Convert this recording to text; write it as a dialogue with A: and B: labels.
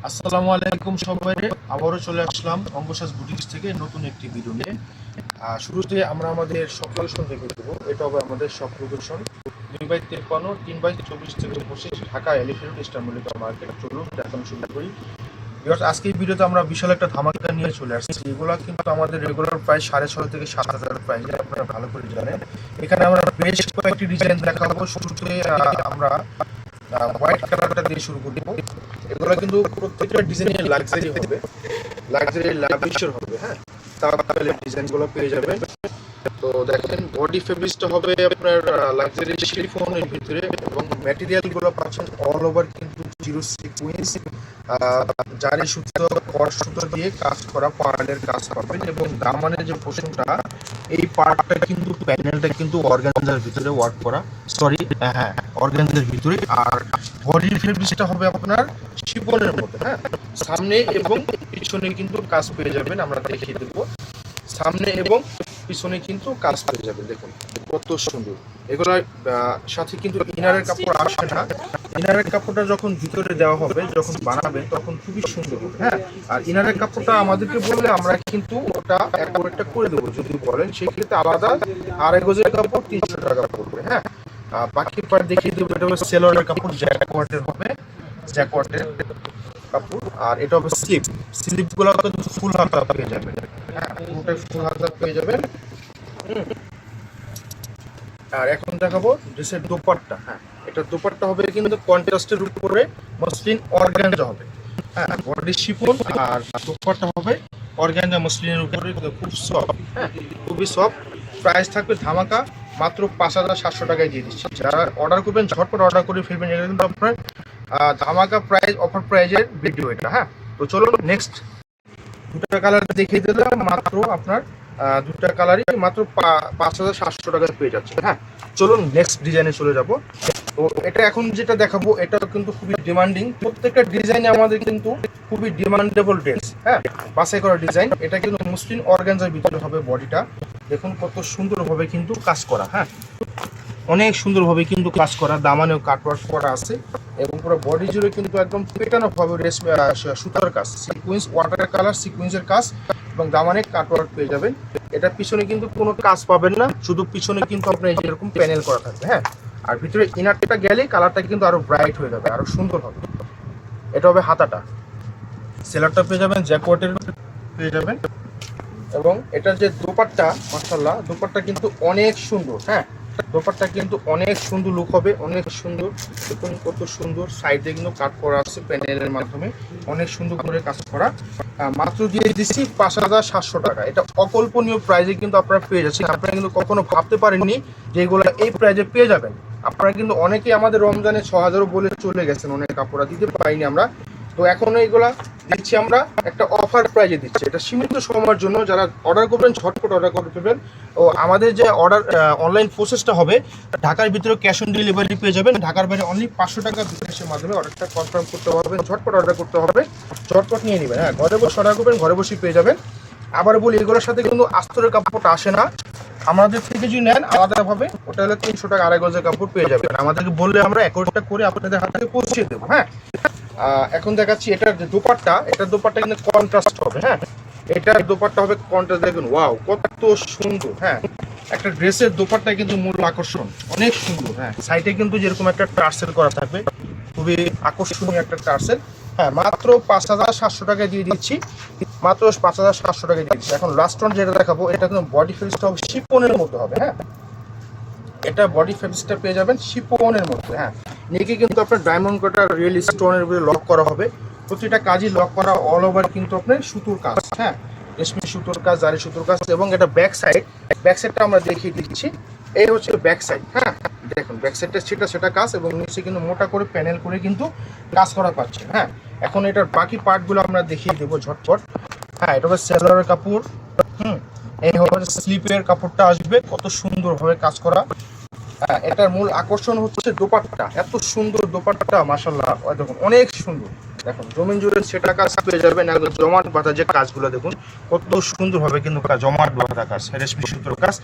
A: আসসালামু আলাইকুম সবাইকে। আবারও চলে আসলাম অঙ্গসাজ বুটিক্স থেকে নতুন একটি ভিডিও নিয়ে। শুরুতে আমরা আমাদের শপ লোকেশন দেখে দেবো। এটা হবে আমাদের শপ লোকেশন 2/53 3/24 থেকে 25 Dhaka elephant star Mallika market. চলুন দেখানো শুরু করি। ভিউয়ার্স, আজকে এই ভিডিওতে আমরা বিশাল একটা ধামাকা নিয়ে চলে আসছি। এগুলো কিন্তু আমাদের রেগুলার প্রাইস 6,500 থেকে 7,000 প্রাইসে, আপনারা ভালো করে জানেন। এখানে আমরা বেশ কয়েকটি ডিজাইন দেখাবো। শুরুতে আমরা হোয়াইট কালারটা দিয়ে শুরু করবো। এগুলো কিন্তু প্রত্যেকটা ডিজাইনের লাক্সারি হবে, লাক্সারি লাভিশর হবে। হ্যাঁ, তাহলে ডিজাইনগুলো পেয়ে যাবেন। তো দেখেন, বডি ফেব্রিক্সটা হবে আপনার লাক্সারি শিফনের ভিতরে, এবং ম্যাটেরিয়ালগুলো পাচ্ছেন অল ওভার কিন্তু জিরো সিকুয়েন্স, জারি সুতো, কট সুতো দিয়ে কাজ করা পার্লের কাজ পাবেন। এবং দামানের যে পোর্শনটা, এই পার্টটা কিন্তু প্যানেলটা কিন্তু অর্গানজার ভিতরে ওয়ার্ক করা, সরি হ্যাঁ অর্গানজার ভিতরে। আর বডি ফেব্রিক্সটা হবে আপনার শিফনের মধ্যে। হ্যাঁ, সামনে এবং পিছনে কিন্তু কাজ পেয়ে যাবেন। আমরা দেখিয়ে দেবো, সামনে এবং পিছনে কিন্তু কাজ পেয়ে যাবেন। দেখুন কত সুন্দর। এগুলোর সাথে কিন্তু ইনারের কাপড় আসে না। ইনারের কাপড়টা যখন ভিতরে দেওয়া হবে, যখন বানাবেন, তখন খুবই সুন্দর হবে। হ্যাঁ, আর ইনারের কাপড়টা আমাদেরকে বললে আমরা কিন্তু ওটা একটা করে দেবো। যদি বলেন সেক্ষেত্রে আলাদা 2.5 গজের কাপড় 300 টাকা পড়বে। হ্যাঁ, বাকি পার্ট দেখিয়ে দেবো। এটা হবে সেলোয়ারের কাপড়, জ্যাকওয়ার্টের হবে, জ্যাকওয়ার্টের কাপড়। আর এটা হবে স্লিপ, স্লিপগুলো কিন্তু ফুল হাতা পেয়ে যাবেন। হ্যাঁ, পুরোটাই ফুল হাতা পেয়ে যাবেন। আর এখন দেখাবো ড্রেসের দোপাট্টা। হ্যাঁ, এটা দোপাট্টা হবে কিন্তু কন্ট্রাস্টের উপরে মসলিন অর্গানজা হবে। হ্যাঁ, বডি শিফন, আর দোপাট্টা হবে অর্গানজা মসলিনের উপরে, খুব সফট। হ্যাঁ, খুবই সফট। প্রাইস থাকবে ধামাকা মাত্র 5,700 টাকায় দিয়ে দিচ্ছি। যারা অর্ডার করবেন ঝটপট অর্ডার করে ফেলবেন। এটা কিন্তু আপনার ধামাকা প্রাইস, অফার প্রাইজের ভিডিও এটা। হ্যাঁ, তো চলুন নেক্সট দুটা কালার দেখিয়ে দিলাম। মাত্র আপনার দুটা কালারই মাত্র 5,700 টাকায় পেয়ে যাচ্ছে। হ্যাঁ, চলুন নেক্সট ডিজাইনে চলে যাব। তো এটা এখন যেটা দেখাবো, এটা কিন্তু খুবই ডিমান্ডিং। প্রত্যেকটা ডিজাইনে আমাদের কিন্তু খুবই ডিমান্ডেবল ড্রেস। হ্যাঁ, বাছাই করা ডিজাইন। এটা কিন্তু মুসলিম অর্গানজার ভিতরে হবে বডিটা। দেখুন কত সুন্দরভাবে কিন্তু কাজ করা। হ্যাঁ, অনেক সুন্দরভাবে কিন্তু কাজ করা, দামানেও কাটওয়ার্ক করা আছে। এবং পুরো বডি জুড়ে কিন্তু একদম পেটানো ভাবে সুতার কাজ, সিকুয়েন্স, ওয়াটার কালার সিকুয়েন্সের কাজ, এবং দামানে কাটওয়ার্ক পেয়ে যাবেন। এটা পিছনে কিন্তু কোনো কাজ পাবেন না, শুধু পিছনে কিন্তু আপনার এরকম প্যানেল করা থাকবে। হ্যাঁ, আর ভিতরে ইনারটা গেলে কালারটা কিন্তু আরো ব্রাইট হয়ে যাবে, আরো সুন্দর হবে। এটা হবে হাতাটা, সেলারটা পেয়ে যাবেন, জ্যাকওয়ার্টের পেয়ে যাবেন। এবং এটার যে দোপাট্টা, মাশাআল্লাহ দোপাট্টা কিন্তু অনেক সুন্দর। হ্যাঁ, দোপাট্টা কিন্তু অনেক সুন্দর লুক হবে, অনেক সুন্দর। দেখুন কত সুন্দর, সাইডে কিন্তু কাট করা আছে প্যানেলের মাধ্যমে, অনেক সুন্দর করে কাজ করা। মাত্র দিয়ে দিচ্ছি 5,700 টাকা। এটা অকল্পনীয় প্রাইজে কিন্তু আপনারা পেয়ে যাচ্ছেন। আপনারা কিন্তু কখনো ভাবতে পারেননি যে এগুলো এই প্রাইজে পেয়ে যাবেন। আপনারা কিন্তু অনেকেই আমাদের রমজানে 6,000 বলে চলে গেছেন, অনেক কাপড় দিতে পারিনি আমরা। তো এখন এইগুলা দিচ্ছি আমরা একটা অফার প্রাইজে দিচ্ছি। এটা সীমিত সময়ের জন্য, যারা অর্ডার করবেন ঝটপট অর্ডার করে ফেলবেন। ও আমাদের যে অর্ডার অনলাইন প্রসেসটা হবে, ঢাকার ভিতরে ক্যাশ অন ডেলিভারি পেয়ে যাবেন। ঢাকার বাইরে অনলি 500 টাকা বিকাশের মাধ্যমে অর্ডারটা কনফার্ম করতে পারবেন। ঝটপট অর্ডার করতে হবে, ঝটপট নিয়ে নেবেন। হ্যাঁ, ঘরে বসে অর্ডার করবেন, ঘরে বসেই পেয়ে যাবেন। আবার বলি, এগুলোর সাথে কিন্তু আস্তরের কাপড়টা আসে না। আমাদের থেকে যদি নেন আলাদাভাবে, ওটা হলে 300 টাকা 2.5 গজের কাপড় পেয়ে যাবেন। আমাদেরকে বললে আমরা একটা করে আপনাদের হাতে পৌঁছে দেবো। হ্যাঁ, এখন দেখাচ্ছি এটার যে দোপাট্টা। এটার দোপাট্টা কিন্তু কন্ট্রাস্ট হবে। হ্যাঁ, এটার দোপাট্টা হবে কন্ট্রাস্ট। দেখুন ওয়াও কত সুন্দর। হ্যাঁ, একটা ড্রেসের দোপাট্টা কিন্তু মূল আকর্ষণ, অনেক সুন্দর। হ্যাঁ, সাইডে কিন্তু যেরকম একটা টার্সেল করা থাকবে, খুবই আকর্ষণীয় একটা টার্সেল। হ্যাঁ, মাত্র 5,700 টাকায় দিয়ে দিচ্ছি, মাত্র 5,700 টাকায় দিয়ে দিচ্ছি। এখন লাস্ট ওয়ান যেটা দেখাবো, এটা কিন্তু বডি ফেব্রিক্সটা হবে শিফনের মতো হবে। হ্যাঁ, এটা বডি ফেব্রিক্সটা পেয়ে যাবেন শিফনের মধ্যে। হ্যাঁ, নেকে কিন্তু আপনার ডায়মন্ড কাটার রিয়েল স্টোনের উপরে লক করা হবে। প্রতিটা কাজই লক করা, অল ওভার কিন্তু আপনার সুতোর কাজ। হ্যাঁ, রেশমি সুতোর কাজ, জারি সুতোর কাজ। এবং এটা ব্যাক সাইড, ব্যাক সাইডটা আমরা দেখিয়ে দিচ্ছি। এই হচ্ছে ব্যাক সাইড। হ্যাঁ, দেখুন ব্যাক সাইডটা সেটা কাজ, এবং নিচে কিন্তু মোটা করে প্যানেল করে কিন্তু কাজ করা পাচ্ছে। হ্যাঁ, এখন এটার বাকি পার্টগুলো আমরা দেখিয়ে দেবো ঝটপট। হ্যাঁ, এটা হবে সেলোয়ারের কাপড়। এই হবে স্লিপের কাপড়টা আসবে, কত সুন্দরভাবে কাজ করা। এটার মূল আকর্ষণ হচ্ছে দোপাট্টা, এত সুন্দর দোপাট্টা, মাশাআল্লাহ দেখুন অনেক সুন্দর। দেখুন জমিন জুড়ে সেটা কাজ পেয়ে যাবেন, একদম জমাট বাঁধা যে কাজগুলো দেখুন কত সুন্দরভাবে কিন্তু জমাট বাঁধা কাজ, রেশমি সুতোর কাজ।